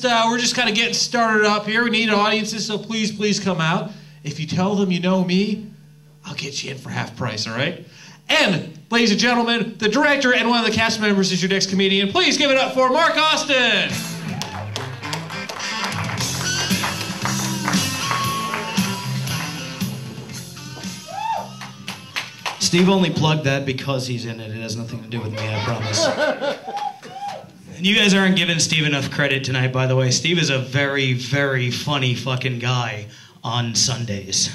we're just kind of getting started up here. We need audiences, so please come out. If you tell them you know me, I'll get you in for half price, all right? And, ladies and gentlemen, the director and one of the cast members is your next comedian. Please give it up for Mark Austin. Steve only plugged that because he's in it. It has nothing to do with me, I promise. And you guys aren't giving Steve enough credit tonight, by the way. Steve is a very, very funny fucking guy on Sundays.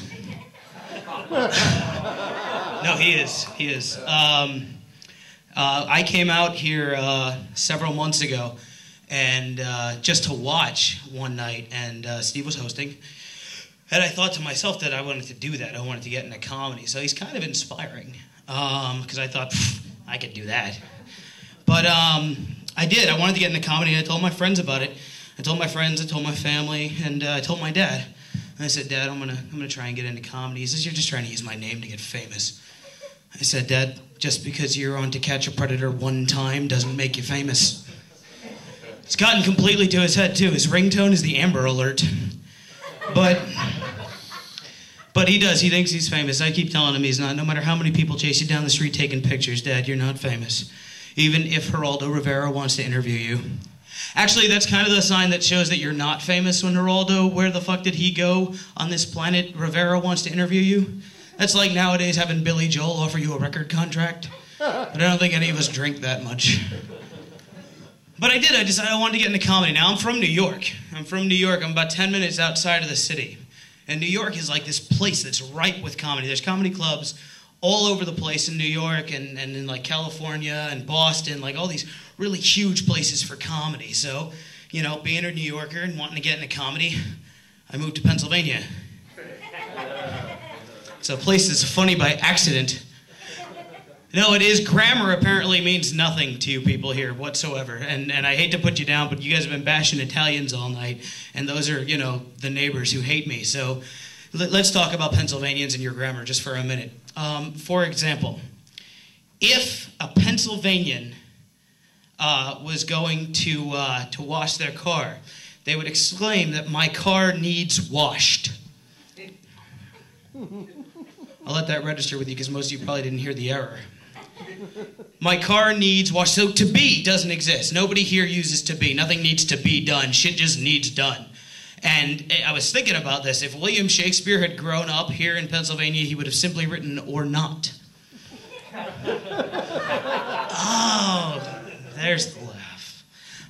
No, he is. He is. I came out here several months ago and just to watch one night, and Steve was hosting. And I thought to myself that I wanted to do that. I wanted to get into comedy. So he's kind of inspiring because I thought, I could do that. But I did. I wanted to get into comedy, and I told my friends about it. I told my friends, I told my family, and I told my dad. And I said, Dad, I'm gonna try and get into comedy. He says, you're just trying to use my name to get famous. I said, Dad, just because you're on To Catch a Predator one time doesn't make you famous. It's gotten completely to his head, too. His ringtone is the Amber Alert. But he does. He thinks he's famous. I keep telling him he's not. No matter how many people chase you down the street taking pictures, Dad, you're not famous. Even if Geraldo Rivera wants to interview you. Actually, that's kind of the sign that shows that you're not famous when Geraldo, where the fuck did he go on this planet? Rivera wants to interview you. That's like nowadays having Billy Joel offer you a record contract. But I don't think any of us drink that much. But I did. I decided I wanted to get into comedy. Now, I'm from New York. I'm about 10 minutes outside of the city. And New York is like this place that's ripe with comedy. There's comedy clubs all over the place in New York and in like California and Boston, like all these really huge places for comedy. So, you know, being a New Yorker and wanting to get into comedy, I moved to Pennsylvania. It's a place that's funny by accident. No, it is. Grammar apparently means nothing to you people here whatsoever. And I hate to put you down, but you guys have been bashing Italians all night. And those are, you know, the neighbors who hate me. So let's talk about Pennsylvanians and your grammar just for a minute. For example, if a Pennsylvanian was going to wash their car, they would exclaim that my car needs washed. I'll let that register with you because most of you probably didn't hear the error. My car needs washed. So to be doesn't exist. Nobody here uses to be. Nothing needs to be done. Shit just needs done. And I was thinking about this. If William Shakespeare had grown up here in Pennsylvania, he would have simply written or not. Oh, there's the laugh.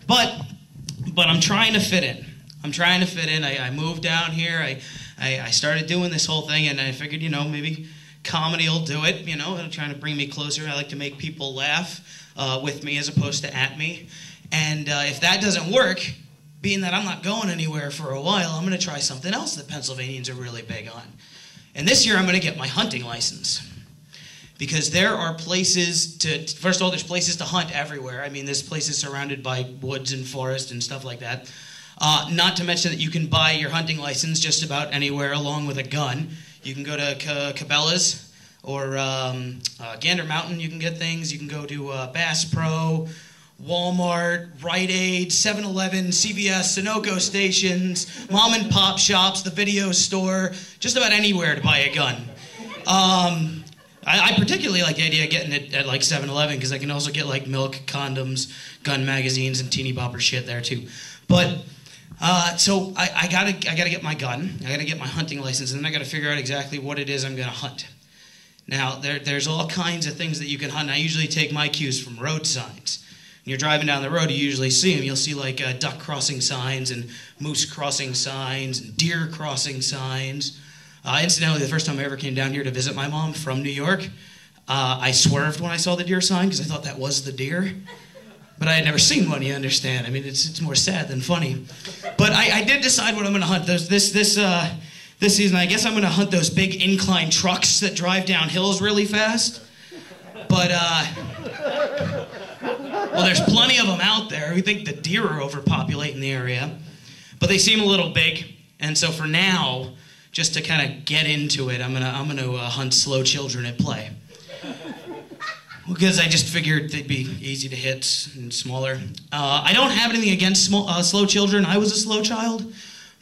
But I'm trying to fit in. I moved down here. I started doing this whole thing, and I figured, you know, maybe comedy will do it, you know, trying to bring me closer. I like to make people laugh with me as opposed to at me. And if that doesn't work, being that I'm not going anywhere for a while, I'm going to try something else that Pennsylvanians are really big on. And this year I'm going to get my hunting license. Because there are places first of all, there's places to hunt everywhere. I mean, this place is surrounded by woods and forest and stuff like that. Not to mention that you can buy your hunting license just about anywhere along with a gun. You can go to Cabela's or Gander Mountain, you can get things. You can go to Bass Pro, Walmart, Rite Aid, 7-Eleven, CVS, Sunoco stations, mom and pop shops, the video store, just about anywhere to buy a gun. I particularly like the idea of getting it at like 7-Eleven because I can also get like milk, condoms, gun magazines, and teeny bopper shit there too. But so I gotta get my gun, I gotta get my hunting license, and then I gotta figure out exactly what it is I'm gonna hunt. Now there's all kinds of things that you can hunt. I usually take my cues from road signs. When you're driving down the road, you usually see them. You'll see like duck crossing signs and moose crossing signs and deer crossing signs. Incidentally, the first time I ever came down here to visit my mom from New York, I swerved when I saw the deer sign because I thought that was the deer. But I had never seen one, you understand. I mean, it's more sad than funny. But I did decide what I'm going to hunt. This season, I guess I'm going to hunt those big incline trucks that drive down hills really fast. But, well, there's plenty of them out there. We think the deer are overpopulating the area. But they seem a little big. And so for now, just to kind of get into it, I'm gonna hunt slow children at play. Because I just figured they'd be easy to hit and smaller. I don't have anything against slow children. I was a slow child.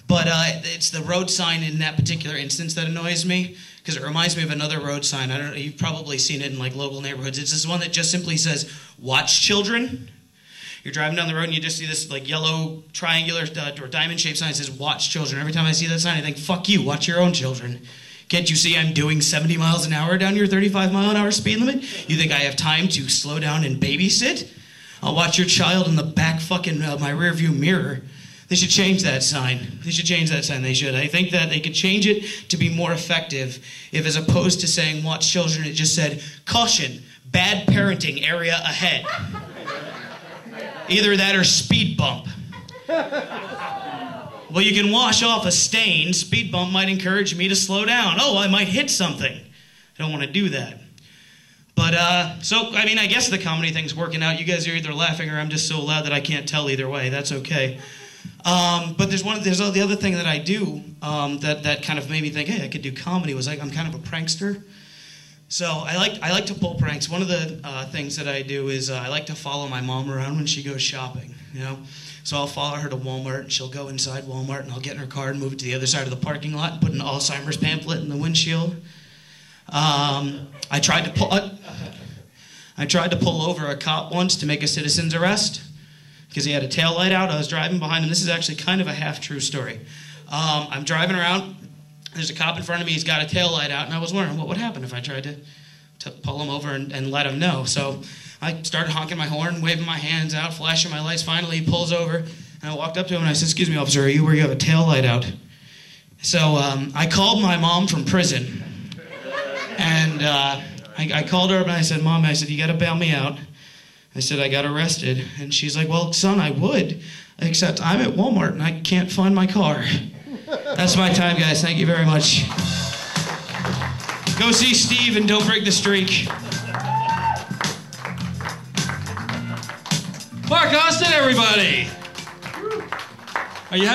But it's the road sign in that particular instance that annoys me, because it reminds me of another road sign. I don't know, you've probably seen it in like local neighborhoods. It's this one that just simply says, "Watch children." You're driving down the road and you just see this like yellow triangular or diamond-shaped sign that says, "Watch children." Every time I see that sign, I think, fuck you, watch your own children. Can't you see I'm doing 70 miles an hour down your 35-mile-an-hour speed limit? You think I have time to slow down and babysit? I'll watch your child in the back fucking my rearview mirror. They should change that sign. They should change that sign. They should. I think that they could change it to be more effective if, as opposed to saying "watch children," it just said, "Caution, bad parenting area ahead." Either that or speed bump. Well, you can wash off a stain. Speed bump might encourage me to slow down. Oh, I might hit something. I don't want to do that. But, so, I mean, I guess the comedy thing's working out. You guys are either laughing or I'm just so loud that I can't tell either way. That's okay. But there's the other thing that I do that kind of made me think, hey, I could do comedy, was like I'm kind of a prankster. So I like to pull pranks. One of the things that I do is I like to follow my mom around when she goes shopping, you know. So I'll follow her to Walmart, and she'll go inside Walmart, and I'll get in her car and move it to the other side of the parking lot and put an Alzheimer's pamphlet in the windshield. I tried to pull over a cop once to make a citizen's arrest because he had a taillight out. I was driving behind him. This is actually kind of a half-true story. I'm driving around. There's a cop in front of me. He's got a taillight out, and I was wondering what would happen if I tried to pull him over and let him know. So I started honking my horn, waving my hands out, flashing my lights. Finally, he pulls over, and I walked up to him, and I said, "Excuse me, officer, are you where you have a taillight out?" So I called my mom from prison, and I called her up, and I said, "Mom," I said, "you got to bail me out." I said, "I got arrested." And she's like, "Well, son, I would, except I'm at Walmart, and I can't find my car." That's my time, guys. Thank you very much. Go see Steve and don't break the streak. Mark Austin, everybody. Are you having